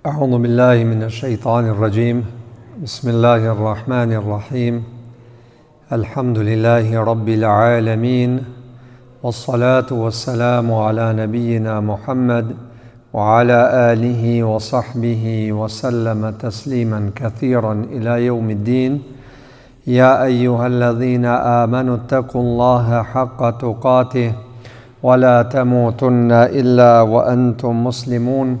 أعوذ بالله من الشيطان الرجيم بسم الله الرحمن الرحيم الحمد لله رب العالمين والصلاة والسلام على نبينا محمد وعلى آله وصحبه وسلم تسليما كثيرا إلى يوم الدين يا أيها الذين آمنوا اتقوا الله حق تقاته ولا تموتن إلا وأنتم مسلمون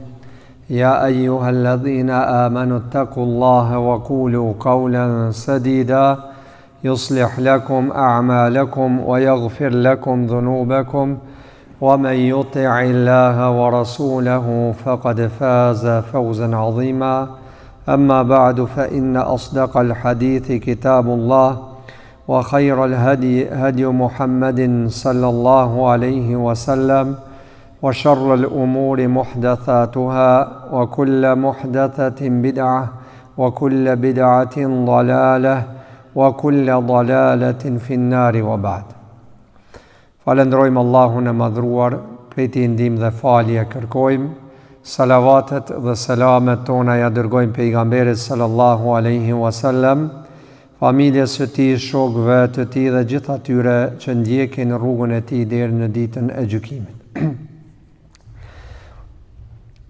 يا أيها الذين آمنوا اتقوا الله وقولوا قولا سديدا يصلح لكم أعمالكم ويغفر لكم ذنوبكم ومن يطع الله ورسوله فقد فاز فوزا عظيما أما بعد فإن أصدق الحديث كتاب الله وخير الهدي هدي محمد صلى الله عليه وسلم وشر الأمور محدثاتها وكل محدثة بدعة وكل بدعة ضلالة وكل ضلالة في النار وبعد. Falendrojmë Allahun e madhruar, prej tij ndihmë dhe falje kërkojmë. Salavatet dhe selamet tona ja dërgojmë pejgamberit sallallahu alaihi wasallam, familjes së tij, shokëve të tij dhe gjithë atyre që ndjekin rrugën e tij deri në ditën e gjykimit.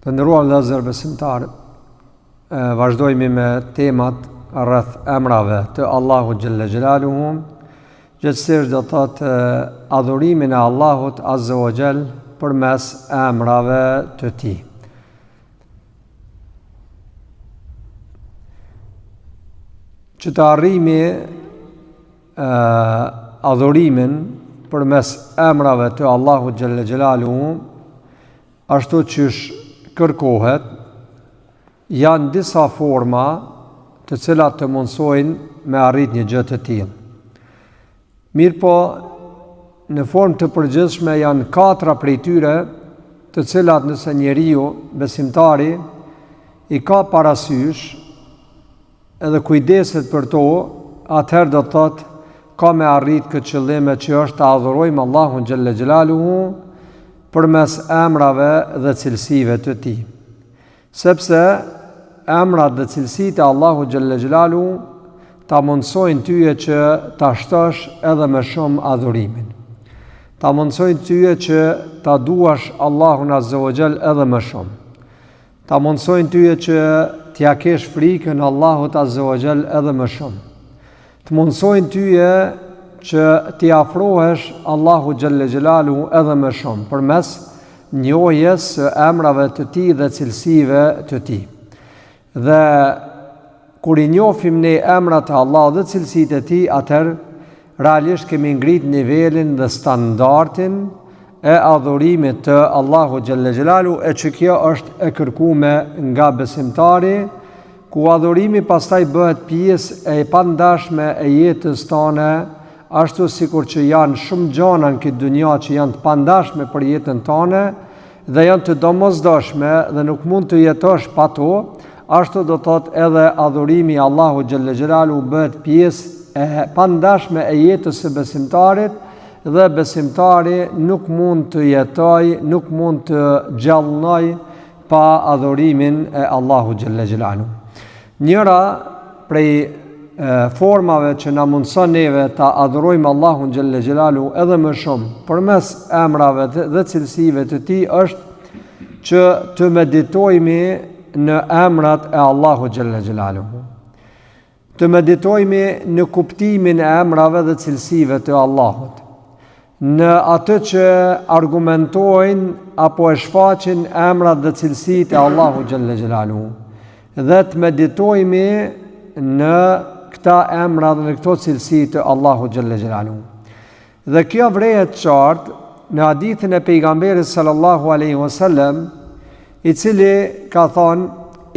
Të nderuar vëllezër besimtar, vazhdojmë me temat rreth emrave të Allahut xhalla xhelaluhu. Gjithsesi do të thotë adhurimin e Allahut azza wa jall përmes emrave të tij. Që të arrimi adhurimin përmes emrave të Allahut xhalla xhelaluhu, ashtu qysh kërkohet, janë disa forma të cilat të mundsojnë me arrit një gjë të tillë. Mirë po, në formë të përgjithshme janë 4 prej tyre, të cilat nëse njeriu, besimtari, i ka parasysh edhe kujdeset për to, atëherë do të thotë ka me arrit këtë qëllim që është të adhurojmë Allahun xhalla xhelaluhu përmes emrave dhe cilësive të tij. Sepse emrat dhe cilësitë e Allahut xhalla xhelaluhu ta mundsojnë tyje që ta shtosh edhe më shumë adhurimin. Ta mundsojnë tyje që ta duash Allahun azza wa jall edhe më shumë. Ta mundsojnë tyje që t'ja kesh frikën Allahut azza wa jall edhe më shumë. Të mundsojnë tyje që t'i afrohesh Allahu xhalla xhelaluhu edhe më shumë përmes njohjes së emrave të tij dhe cilësive të tij. Dhe kur i njohim ne emrat e Allahut dhe cilësitë e tij, atëherë realisht kemi ngrit nivelin dhe standardin e adhurimit të Allahu xhalla xhelaluhu, e që kjo është e kërkuar nga besimtari, ku adhurimi pastaj bëhet pjesë e pandashme e jetës tonë, ashtu sikur që janë shumë gjëra në këtë dunja që janë të pandashme për jetën tonë dhe janë të domosdoshme dhe nuk mund të jetosh pa to, ashtu do thotë edhe adhurimi Allahu xhalla xhelaluhu bëhet pjesë e pandashme e jetës së besimtarit dhe besimtari nuk mund të jetojë, nuk mund të gjallënojë pa adhurimin e Allahu xhalla xhelaluhu. Njëra prej formave që na mundson neve ta adhurojmë Allahun xhalla xhelaluhu edhe më shumë përmes emrave dhe cilësive të tij është që të meditojmë në emrat e Allahut xhalla xhelaluhu. Të meditojmë në kuptimin e emrave dhe cilësive të Allahut, në atë që argumentojnë apo e shfaqin emrat dhe cilësitë e Allahut xhalla xhelaluhu, dhe të meditojmë në këta emra dhe në këto cilësi të Allahu xhalla xhelaluhu. Dhe kjo vrehet qartë në hadithin e pejgamberit sallallahu alaihi wasallam, i cili ka thonë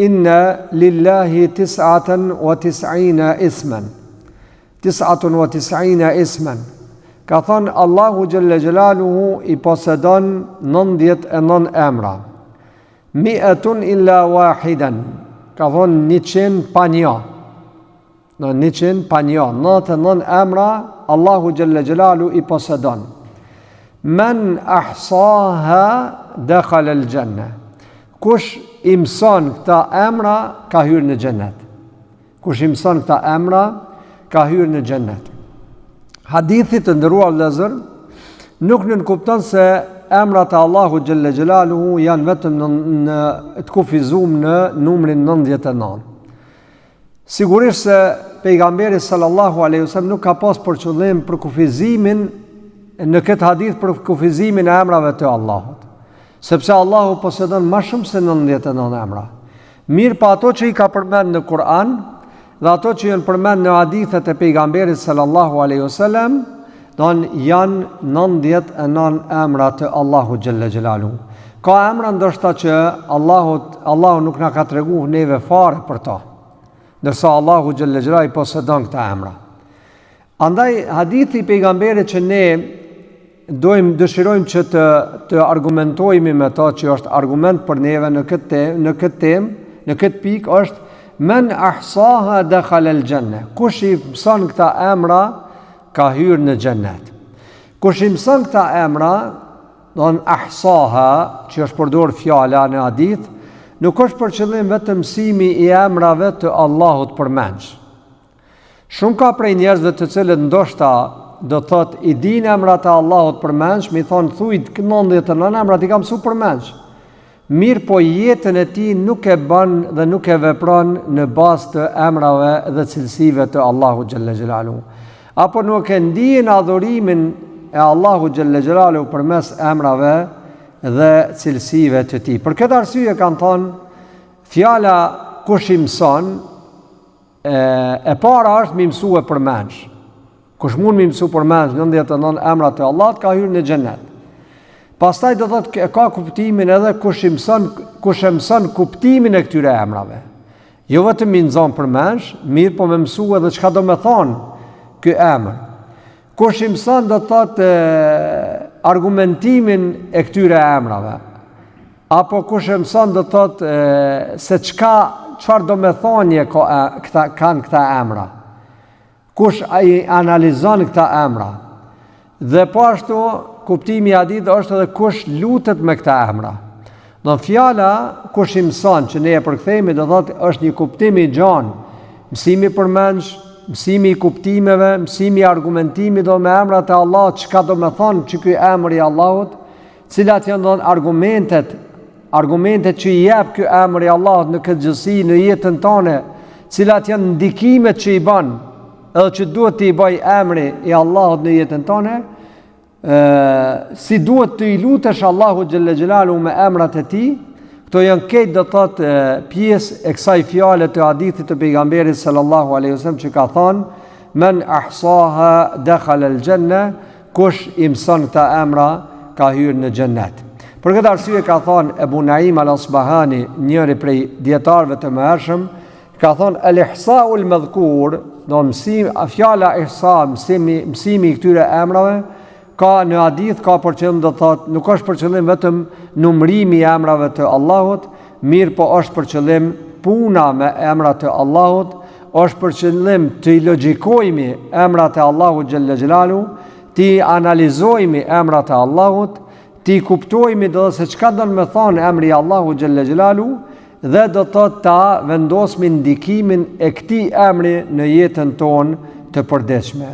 inna lillahi 99 isman. 99 isman. Ka thonë Allahu xhalla xhelaluhu i posedon 99 emra. 100 illa wahidan. Ka thonë 100 pa një. Në 100 pa një, 99 emra Allahu xhalla xhelaluhu i posedon. Men ahsaha dakhala al-janna. kush i mëson këta emra ka hyrë në xhennet. Kush i mëson këta emra ka hyrë në xhennet. Hadithi të nderuar vëllezër nuk nënkupton se emrat e Allahu xhalla xhelaluhu janë vetëm në të kufizuar në numrin 99. Sigurisht se pejgamberi sallallahu alaihi wasallam nuk ka pas për qëllim për kufizimin në këtë hadith për kufizimin e emrave të Allahut, sepse Allahu posedon më shumë se 99 emra. Mirë pa ato që i ka përmend në Kur'an dhe ato që janë përmend në hadithet e pejgamberit sallallahu alaihi wasallam, janë 99 emra të Allahu xhalla xhelaluhu. Ka emra ndoshta që Allahu nuk na ka treguar neve fare për to, ndërsa Allahu xhalla xhelaluhu i posedon këta emra. Andaj hadithi i pejgamberit që ne dëshirojmë që të argumentojmë me to, që është argument për neve në këtë pikë, është men ahsaha dakhala al-janna. Kush i mëson këta emra ka hyrë në xhennet. Kush i mëson këta emra, ahsaha, që është përdorur fjala në hadith, nuk është për qëllim vetëm mësimi i emrave të Allahut përmendsh. Shumë ka prej njerëzve të cilët ndoshta do thot i din emrat e Allahut përmendsh, mi thonë thujt 99 emrat i kam mësuar përmendsh. Mirë po jetën e tij nuk e bën dhe nuk e vepron në bazë të emrave dhe cilësive të Allahut xhalla xhelaluhu. Apo nuk e ndjen adhurimin e Allahut xhalla xhelaluhu përmes emrave dhe cilësive të tij. Për këtë arsye kanë thonë fjala kush i mëson e para është mi mësue përmendsh. Kush mund mi mësu përmendsh 99 emrat e Allahut ka hyrë në xhennet. Pastaj do thotë ka kuptimin edhe kush e mëson kuptimin e këtyre emrave. Jo vetëm mi nxon përmendsh, mirë po më mësua edhe çka do të thonë ky emër. Kush i mëson do thotë argumentimin e këtyre emrave. Apo kush e mëson do thotë se çfarë do me thonje kanë këta emra. Kush i analizon këta emra. Dhe po ashtu kuptimi i hadithit është edhe kush lutet me këta emra. Do fjala kush i mëson që ne e përkthejmë do thotë është një kuptim i gjanë. Mësimi përmendsh, mësimi i kuptimeve, mësimi i argumentimit do me emrat e Allahut, çka do me thonë që ky emër i Allahut, cilat janë argumentet që i jep ky emër i Allahut në këtë gjësi në jetën tonë, cilat janë ndikimet që i bën edhe që duhet të i bëj emri i Allahut në jetën tonë, si duhet të i lutesh Allahut xhalla xhelaluhu me emrat e tij. Këto janë këtë do thotë pjesë e kësaj fjale të hadithit të pejgamberit sallallahu alaihi wasallam që ka thënë men ahsaha dakhala al-janna, kush i mëson këta emra ka hyrë në xhennet. Për këtë arsye ka thënë Ebu Naim al-Asbahani, njëri prej dietarëve të mëhershëm, ka thënë al-ihsa'u al-madhkur, do fjala ihsa, mësimi i këtyre emrave, ka në hadith ka për qëllim do thotë nuk është për qëllim vetëm numërimi i emrave të Allahut, mirë po është për qëllim puna me emrat e Allahut, është për qëllim të i logjikojmë emrat e Allahut xhalla xhelaluhu, të analizojmë emrat e Allahut, të kuptojmë do se çka do të më thonë emri i Allahut xhalla xhelaluhu dhe do thotë ta vendosmë ndikimin e këtij emri në jetën tonë të përditshme.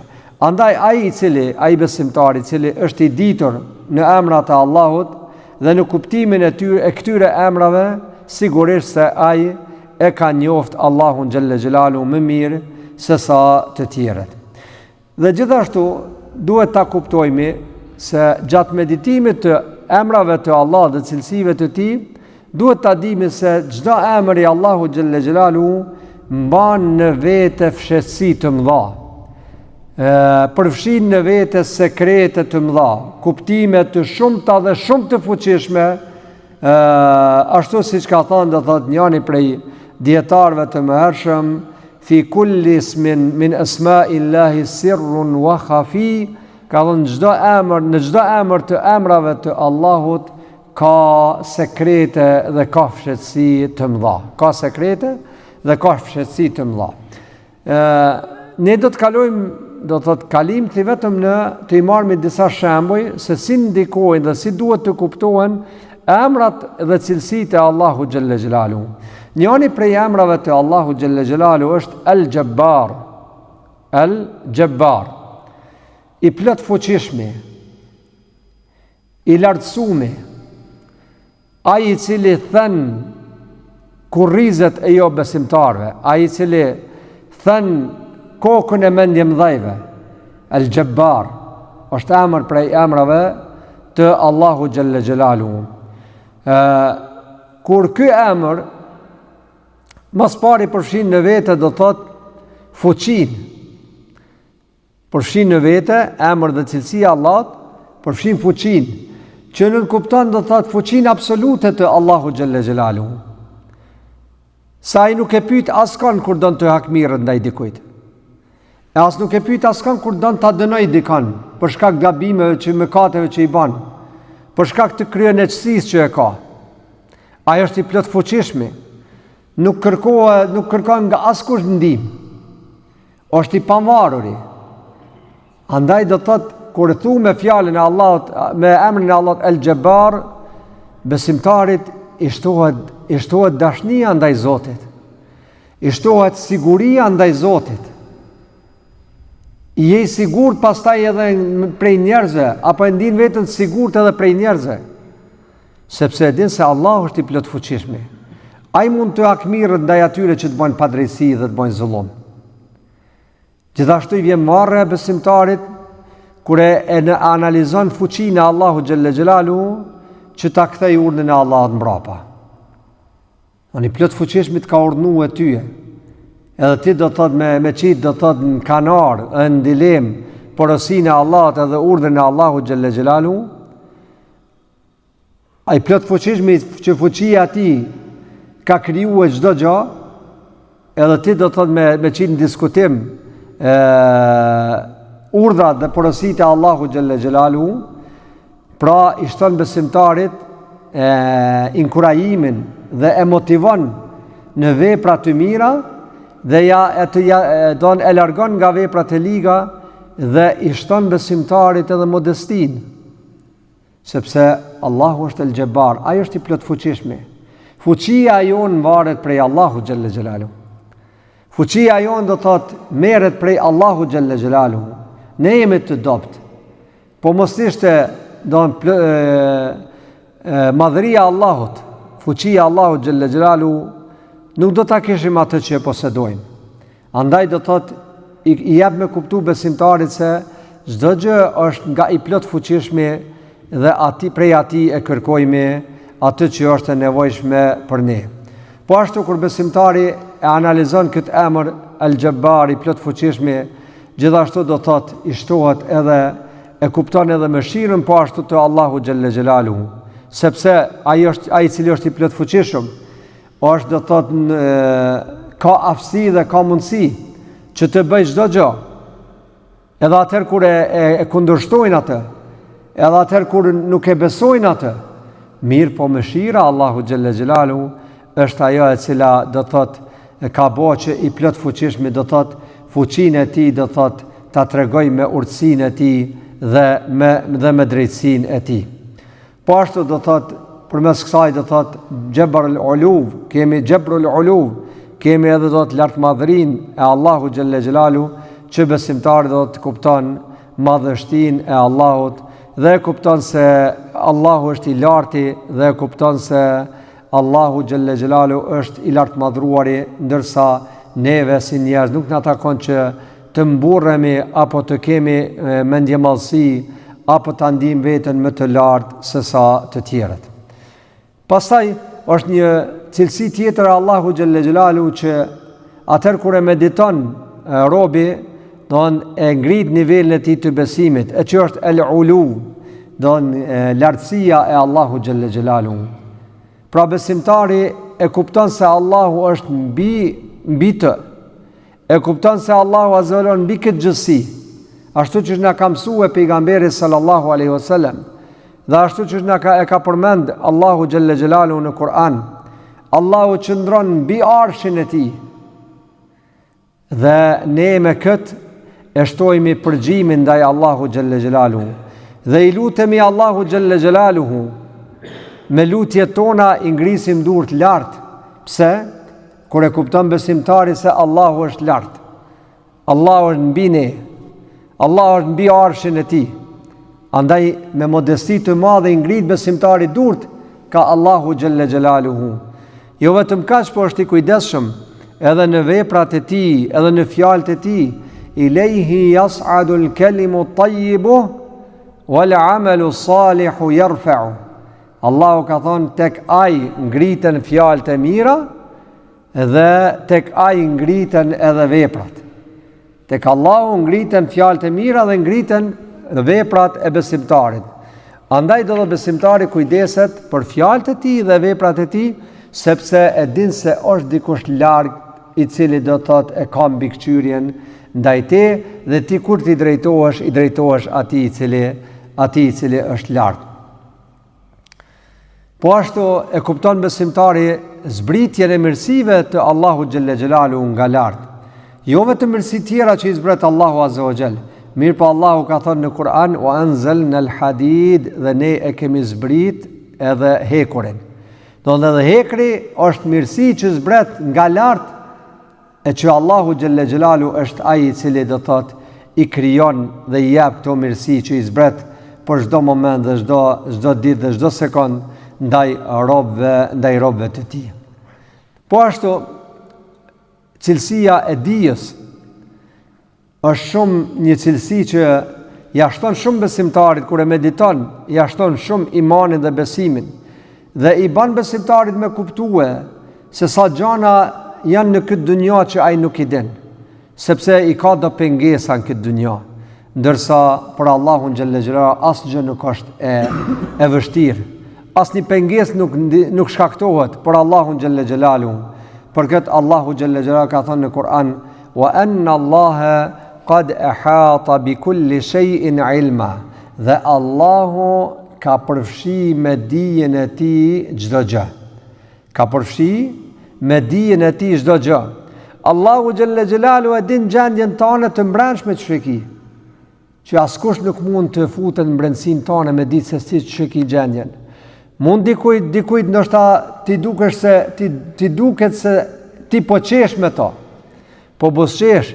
Andaj ai besimtari i cili është i ditur në emrat e Allahut dhe në kuptimin e këtyre emrave, sigurisht se ai e ka njoft Allahun xhalla xhelaluhu më mirë se sa të tjerët. Dhe gjithashtu duhet ta kuptojmë se gjatë meditimit të emrave të Allahut dhe cilësive të tij, duhet ta dimë se çdo emër i Allahut xhalla xhelaluhu mban në vete fshehtësi të mëdha. Përfshin në vete sekrete të mëdha, kuptime të shumta dhe shumë të fuqishme, ashtu siç ka thënë do thotë njëri prej dietarëve të mëhershëm, fi kulli ismin min asma'illahi sirrun wa khafi, ka thënë në çdo emër të emrave të Allahut ka sekrete dhe ka fshehtësi të mëdha. Ka sekrete dhe ka fshehtësi të mëdha. Ne do të kalojmë do thotë kalim të vetëm në të i marrë me disa shembuj se si ndikojnë dhe si duhet të kuptohen emrat dhe cilësitë e Allahu xhalla xhelalu. Njëri prej emrave të Allahu xhalla xhelalu është El-Jabbar. El-Jabbar. I plot fuqishmi, i lartësuemi, ai i cili thën kurrizet e jo besimtarve, ai i cili thën kokën e mendje mdhejve. El-Jabbar është emër prej emrave të Allahu xhalla xhelalu. Kur ky emër mas pari përfshin në vete do thot fuqin, përfshin në vete emër dhe cilësia Allahut, përfshin fuqin, që nën kupton do thot fuqin absolute të Allahu xhalla xhelalu. Sa ai nuk e pyet askon kur don të hakmirë ndaj dikujt. E as nuk e pyet askon kur don ta dënoj dikon për shkak gabimeve që mëkateve që i bën, për shkak të kryenëçsisë që e ka. Ai është i plot fuqishmi, nuk kërkon nga askush ndihmë. Është i pavarur. Andaj do thot kur thu me fjalën e Allahut, me emrin e Allahut El-Jabbar, besimtarit i shtohet dashnia ndaj Zotit. I shtohet siguria ndaj Zotit. I je sigurt pastaj edhe prej njerëzve, apo e ndin veten sigurt edhe prej njerëzve. Sepse e din se Allahu është i plot fuqishmi. Ai mund të hakmirët ndaj atyre që të bojnë padrejsi dhe të bojnë zullum. Gjithashtu i vjen marrë e besimtarit kur e analizon fuqinë e Allahu xhalla xhelalu që ta kthej urdhën e Allahut mbrapa. Oni plot fuqishmi të ka urdhnuar tyje. Edhe ti do thot me qit do thot në kanar, në dilem, porosinë e Allahut edhe urdhën e Allahu xhalla xhelalu. Ai plot fuqishmi që fuqia e tij ka krijuar çdo gjë, edhe ti do thot me qit në diskutim urdhat dhe porositë e Allahu xhalla xhelalu, pra i shton besimtarit inkurajimin dhe e motivon në vepra të mira dhe don e largon nga veprat e liga dhe i shton besimtarit edhe modestin, sepse Allahu është El-Jabbar, ai është i plot fuqishmi. Fuqia jon varet prej Allahu xhalla xhelalu. Fuqia jon do thot merret prej Allahu xhalla xhelalu. Ne jemi të dopt. Po mos ishte madhëria e Allahut, fuqia e Allahut xhalla xhelalu, nuk do ta kishim atë që posedojmë. Andaj do thot i jap me kuptu besimtarit se çdo gjë është nga i plot fuqishmi dhe prej atij e kërkojmë atë që është e nevojshme për ne. Po ashtu kur besimtari e analizon këtë emër El-Jabbar, i plot fuqishmi, gjithashtu do thot i shtohet edhe e kupton edhe mëshirën po ashtu të Allahu xhalla xhelalu, sepse ai i cili është i plot fuqishëm është do thot ka aftësi dhe ka mundësi që të bëj çdo gjë. Edhe atëherë kur e kundërshtojnë atë, edhe atëherë kur nuk e besojnë atë, mirë po mëshira Allahu xhalla xhelalu është ajo e cila do thot ka bëu që i plot fuqishmi do thot fuqinë e tij do thot ta tregoj me urtësinë e tij dhe me drejtësinë e tij. Po ashtu do thot përmes kësaj do thot Jabrul Uluv, kemi Jabrul Uluv, kemi edhe do të lartmadhërinë e Allahu xhalla xhelalu që besimtari do të kupton madhështinë e Allahut dhe kupton se Allahu është i larti dhe kupton se Allahu xhalla xhelalu është i lartmadhruari, ndërsa neve si njerëz nuk na takon që të mburremi apo të kemi mendjemallësi apo ta ndijmë veten më të lartë se sa të tjerët. Pastaj është një cilësi tjetër e Allahu xhalla xhelalu që atëherë kur e mediton robi, e ngrit nivelin e tij të besimit, e që është el-ulu, lartësia e Allahu xhalla xhelalu. Pra besimtari e kupton se Allahu është mbi të, e kupton se Allahu azza wa jalla mbi këtë gjësi, ashtu që na ka mësuar pejgamberi sallallahu alaihi wasallam, dhe ashtu që e ka përmend Allahu xhalla xhelalu në Kur'an. Allahu qëndron mbi arshin e tij. Dhe ne me këtë e shtojmë përgjimin ndaj Allahu xhalla xhelalu dhe i lutemi Allahu xhalla xhelaluhu me lutjet tona i ngrisim durët lartë. Pse? Kur e kupton besimtari se Allahu është lartë. Allahu është mbi ne. Allahu është mbi arshin e tij. Andaj me modesti të madhe i ngrit besimtari durët ka Allahu xhelle xhelaluhu. Jo vetëm kaq, por është i kujdesshëm edhe në veprat e tij, edhe në fjalët e tij. Ilayhi yas'adu al-kalimu at-tayyibu wal-'amalu as-salihu yarfa'u. Allahu ka thonë tek ai ngriten fjalët e mira dhe tek ai ngriten edhe veprat. Tek Allahu ngriten fjalët e mira dhe ngriten veprat e besimtarit. Andaj do dhe besimtari kujdeset për fjalët e tij dhe veprat e tij, sepse e din se është dikush larg i cili do thot e ka mbikëqyrjen ndaj te dhe ti kur ti drejtohesh, i drejtohesh atij i cili është larg. Po ashtu e kupton besimtari zbritjen e mirësive të Allahu xhelle xhelalu nga lart. Jo vetëm mirësi tjera që i zbret Allahu azza wa jall. Mirë po Allahu ka thënë në Kur'an wa anzalna al-hadid, dhe ne e kemi zbrit edhe hekurin. Do edhe hekri është mirësi që zbret nga lart, e që Allahu xhelle xhelalu është ai i cili do thot i krijon dhe i jep këto mirësi që i zbret për çdo moment dhe çdo ditë dhe çdo sekond ndaj robëve të tij. Po ashtu cilësia e dijes është shumë një cilësi që ja shton shumë besimtarit kur e mediton, ja shton shumë imanin dhe besimin dhe i ban besimtarit me kuptue se sa gjana janë në këtë dunja që ai nuk i din, sepse i ka do pengesa në këtë dunja, ndërsa për Allahun xhelle xhelalu asgjë nuk është e vështirë. Asnjë pengesë nuk shkaktohet për Allahun xhelle xhelalu. Për këtë Allahu xhelle xhelalu ka thënë në Kur'an wa anna Allaha qad ahata bi kulli shay'in ilma, dhe Allahu ka përfshi me dijen e tij çdo gjë. Ka përfshi me dijen e tij çdo gjë. Allahu xhelle xhelalu e din gjendjen tënde të mbrëmshme ç'ki, që askush nuk mund të futet në brendsinë tënde me ditë se si ç'ki gjendjen. Mund dikujt ndoshta ti duket se ti po qesh me to, po buzqesh,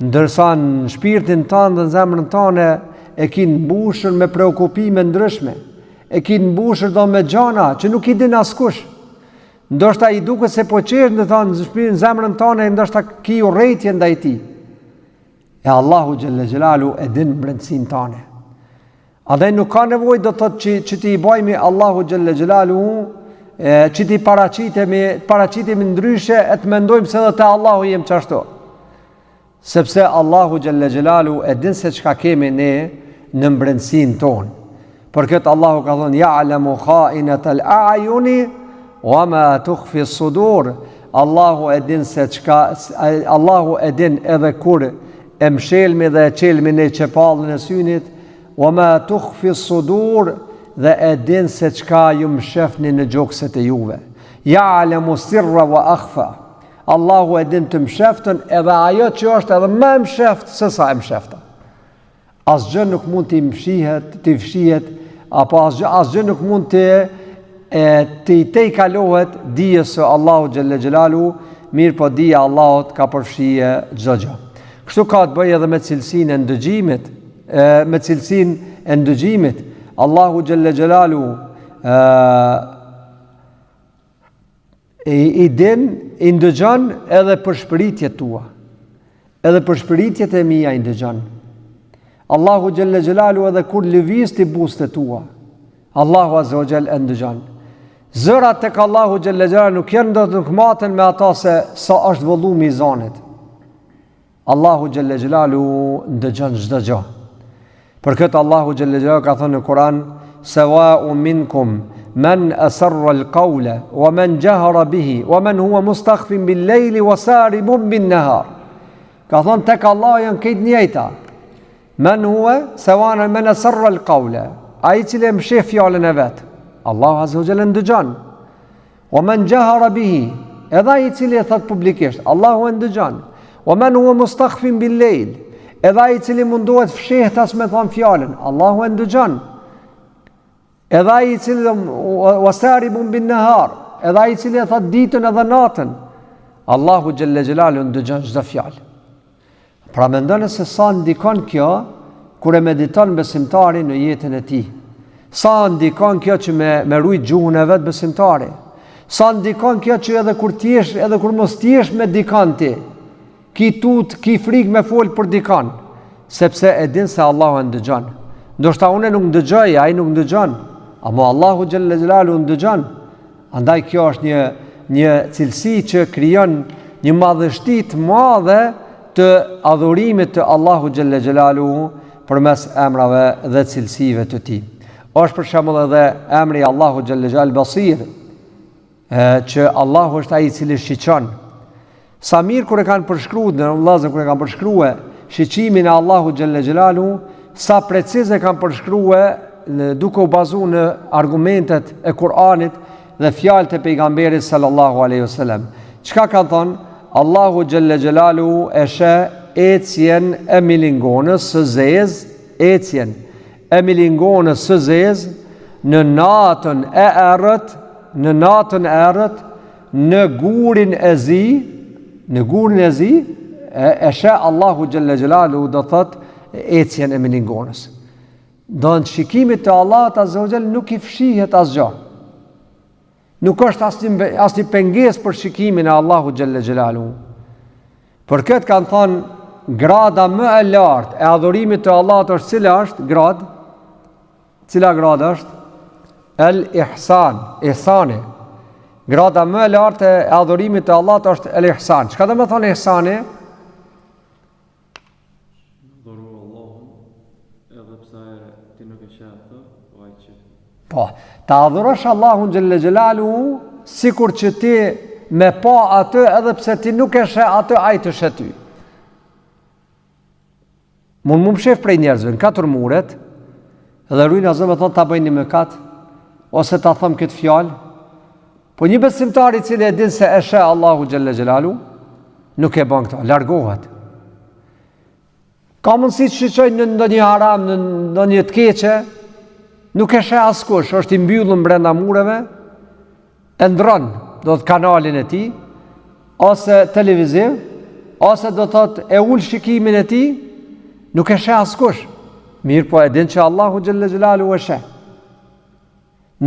ndërsa në shpirtin tënd dhe në zemrën tënde e ki mbushur me preokupime ndryshme, e ki mbushur do me gjana që nuk i din askush. Ndoshta i duket se po qesh në zemrën tënde, ndoshta ki urrëtie ndaj tij. E Allahu xhelle xhelalu e din brendsinë tënde. Andaj nuk ka nevojë do të thotë që ti i bajmi Allahu xhelle xhelalu, që ti paraqitemi ndryshe e të mendojmë se edhe te Allahu jem çashtu. Sepse Allahu xhelle xhelalu e din se çka kemi ne në brendsinë tonë. Për këtë Allahu ka thënë ya'lamu kha'inatal a'yuni wa ma tukhfi as-sudur. Allahu e din se çka, Allahu e din edhe kur e mshelmi dhe e çelmi ne çepallën e synit, wa ma tukhfi as-sudur, dhe e din se çka ju mshefni në gjokset e juve. Ya'lamu sirra wa akhfa. Allahu e din të msheftën edhe ajo që është edhe më msheft se sa e mshefta. Asgjë nuk mund t'i fshihet, apo asgjë nuk mund t'i kalohet dijes së Allahu xhelle xhelalu, mirë po dija Allahut ka përfshije çdo gjë. Kështu ka të bëjë edhe me cilësinë e ndëgjimit, Allahu xhelle xhelalu i din, i ndëgjon edhe për shpëritjet tua, edhe për shpëritjet e mia i ndëgjon. Allahu xhelle xhelalu edhe kur lëviz ti buzët tua, Allahu azza wa jall e ndëgjon. Zërat tek Allahu xhelle xhelalu nuk janë do të maten me ata se sa është vullumi i zanit. Allahu xhelle xhelalu ndëgjon çdo gjë. Për këtë Allahu xhelle xhelalu ka thënë në Kur'an sawa'u minkum man asarra al-qawla wa man jahara bihi wa man huwa mustakhfin bil-layli wa saribun bin-nahar. Ka thënë tek Allah janë këtë njëjta. Man huwa sawa'an man asarra al-qawla, ai i cili mshef fjalën e vet, Allahu azza wa jalla ndëgjon. Wa man jahara bihi, edhe ai i cili e thot publikisht, Allahu e ndëgjon. Wa man huwa mustakhfin bil-layl, edhe ai i cili mundohet fshehtas me thon fjalën, Allahu e ndëgjon. Edhe ai I cili wasaribun bin nahar, edhe ai I cili e thot ditën edhe natën, Allahu xhelle xhelalu ndëgjon çdo fjalë. Pra mendon se sa ndikon kjo kur e mediton besimtari në jetën e tij. Sa ndikon kjo që me rujt gjuhën e vet besimtari. Sa ndikon kjo që edhe kur t'jesh, edhe kur mos t'jesh me dikant ti, ki tut, ki frikë me fol për dikant, sepse e din se Allahu e ndëgjon. Ndoshta unë nuk ndëgjoj, ai nuk ndëgjon, ama Allahu xhelle xhelalu ndëgjon. Andaj kjo është një cilësi që krijon një madhështi të madhe të adhurimit të Allahu xhelle xhelalu përmes emrave dhe cilësive të tij. Është për shembull edhe emri Allahu xhelle xhelal Basir, që Allahu është ai I cili shiqon. Sa mirë kur e kanë përshkruar në vëllezër, kur e kanë përshkruar shiqimin e Allahu xhelle xhelalu, sa preciz e kanë përshkruar duke u bazuar në argumentet e Kuranit dhe fjalët e pejgamberit sallallahu alaihi wasallam. Çka ka thënë? Allahu xhelle xhelalu e sheh ecjen e milingonës së zezë, ecjen e milingonës së zezë në natën e errët, në gurin e zi, e sheh Allahu xhelle xhelalu do thot ecjen e milingonës. Do në shikimit të Allahut azza wa jall nuk I fshihet asgjë. Nuk është asnjë pengesë për shikimin e Allahu xhelle xhelalu. Për këtë kanë thënë grada më e lartë e adhurimit të Allahut është cila është grad? Cila grad është? El-ihsan, ihsani. Grada më e lartë e adhurimit të Allahut është el-ihsan. Çka do të thonë ihsani? Adhuru Allahun edhe pse ti nuk e sheh atë, po ai që. Po, ta adhurosh Allahun xhelle xhelalu sikur që ti me pa atë edhe pse ti nuk e sheh atë, ai të sheh ty. Mund më shef prej njerëzve në 4 muret, edhe rujnë azë me thonë ta bëjnë një mëkat, ose ta thëmë këtë fjalë, po një besimtari cili e din se e sheh Allahu xhelle xhelalu, nuk e bën këto, largohet. Ka mundësi të shiqojnë në ndonjë haram, në ndonjë të keqe, nuk e sheh askush, është I mbyllur brenda mureve, e ndron, do të kanalin e tij, ose televiziv, ose do thot e ul shikimin e tij, nuk e sheh askush. Mirë po e din që Allahu xhelle xhelalu e sheh.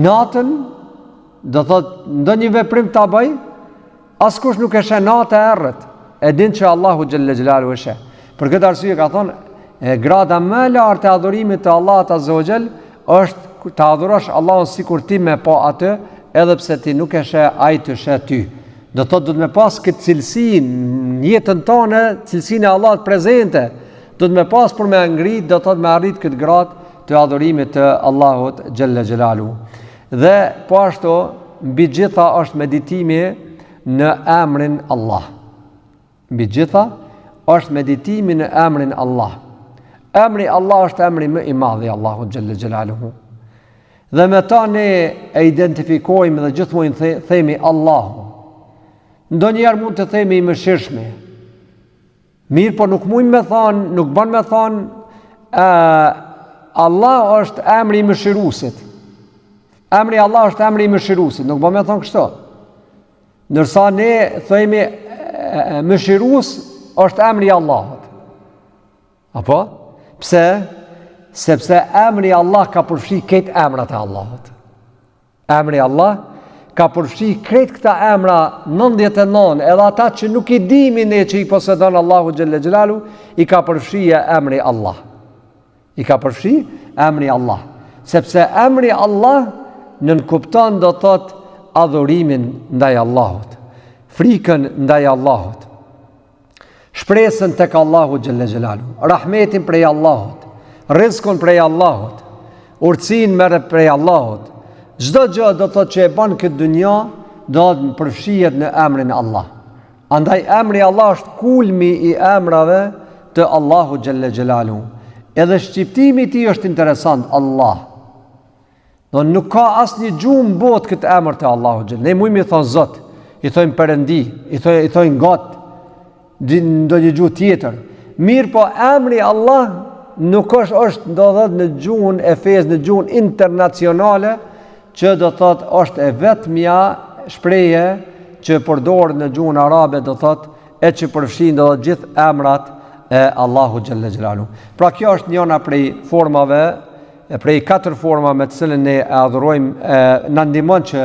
Natën, do thot ndonjë veprim ta bëj, askush nuk e sheh natë e errët. E din që Allahu xhelle xhelalu e sheh. Për këtë arsye ka thonë grada më e lartë e adhurimit të Allahut azza wa jall është ta adhurosh Allahun sikur ti me pa atë, edhe pse ti nuk e sheh, ai të sheh ty. Do thot do të me pas këtë cilësi në jetën tonë, cilësinë e Allahut prezente. Do të me pas për me ngrit, do të me arrit këtë gradë të adhurimit të Allahut xhelle xhelalu. Dhe po ashtu mbi gjitha është meditimi në emrin Allah. Mbi gjitha është meditimi në emrin Allah. Emri Allah është emri më I madh I Allahut xhelle xhelaluhu. Dhe me ta ne e identifikojmë dhe gjithmonë themi Allahu. Ndonjëherë mund të themi I mëshirshmi. Mirë, po nuk mund me thonë, nuk bën me thonë Allah është emri I mëshiruesit. Emri Allah është emri I mëshiruesit, nuk bën me thonë kështu. Ndërsa ne themi mëshirues është emri I Allahut. Apo? Pse? Sepse emri Allah ka përfshi këtë emrat e Allahut. Emri Allah ka përfshi këtë këta emra 99, edhe ata që nuk I dimi ne që I posedon Allahu xhelle xhelalu, I ka përfshi emri Allah. I ka përfshi emri Allah. Sepse emri Allah nënkupton do thot adhurimin ndaj Allahut, frikën ndaj Allahut, shpresën tek Allahu xhelle xhelalu, rahmetin prej Allahut, rizkun prej Allahut, urtësinë merret prej Allahut. Çdo gjë do thot që e bën këtë dynja do të përfshihet në emrin Allah. Andaj emri Allah është kulmi I emrave të Allahu xhelle xhelalu. Edhe shqiptimi I tij është interesant, Allah. Do nuk ka asnjë gjuhë në botë këtë emër të Allahu xhelle. Ne mujmë I thon Zot, I thojmë Perëndi, I thojmë God, ndonjë gjuhë tjetër. Mirë po emri Allah nuk është do thot në gjuhën e fesë, në gjuhën internacionale, që do thot është e vetmja shprehje që përdor në gjuhën arabe, do thot e që përfshin do thot gjithë emrat e Allahu xhalla xhelalu. Pra kjo është njëna prej formave, prej 4 forma me të cilën ne e adhurojmë, na ndihmon që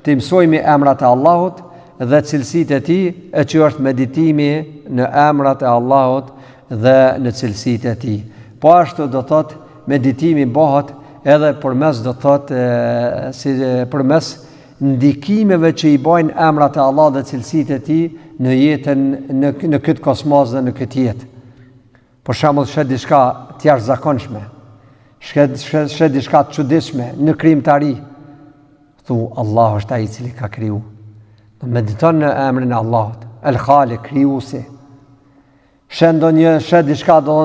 të mësojmë emrat e Allahut dhe cilësitë e tij, e që është meditimi në emrat e Allahut dhe në cilësitë e tij. Po ashtu do thot meditimi bëhet edhe përmes do thot përmes ndikimeve që i bajnë emrat e Allahut dhe cilësitë e tij në jetën në këtë kosmos dhe në këtë jetë. Për shembull, shet diçka të jashtëzakonshme, shet diçka të çuditshme në krijimtari, thu Allahu është ai i cili ka kriju. Mediton në emrin e Allahut, El Khaliq, krijuesi. Shet diçka do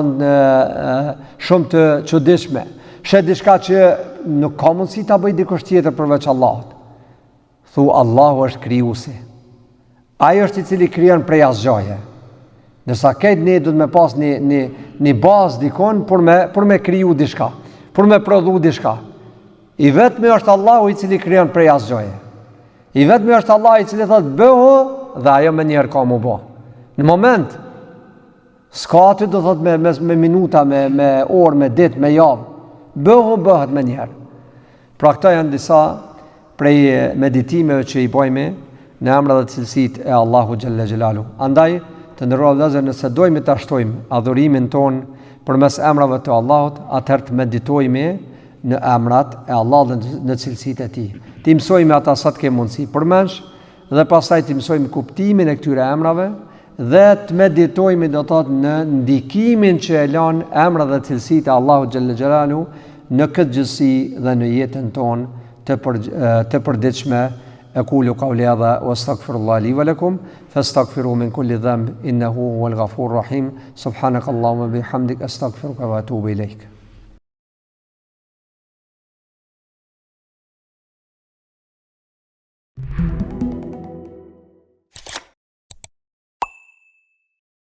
shumë të çuditshme, shet diçka që nuk ka mundësi ta bëj dikush tjetër përveç Allahut. Thu Allahu është krijuesi. Ai është i cili krijon prej asgjëje. Nësa këtë ne du të me pas një bazë dikon për me kriju diçka, për me prodhu diçka. I vetmi është Allahu i cili krijon prej asgjëje. I vetmi është Allahu i cili thotë bëhu dhe ajo me njerë ka mu bo. Në moment, s'ka aty do thotë me minuta, me orë, me ditë, me javë. Bëhu bëhet me njerë. Pra këta janë disa prej meditimeve që i bojme në emra dhe cilësit e Allahu xhalla xhelalu. Andaj, të ndërruar vëllezër, nëse dojmë të ashtojmë adhurimin ton përmes emrave të Allahut, atëherë të meditojmë në emrat e Allahut dhe në cilësitë e tij. Të mësojmë ata sa të kemi mundësi përmensh dhe pastaj të mësojmë kuptimin e këtyre emrave dhe të meditojmë do të thotë në ndikimin që e lanë emrat dhe cilësitë e Allahut xhalla xhelalu në këtë gjësi dhe në jetën tonë të përditshme. أقول قولي هذا واستغفر الله لي ولكم فاستغفروه من كل ذنب إنه هو الغفور الرحيم. سبحانك اللهم وبحمدك أستغفرك وأتوب إليك.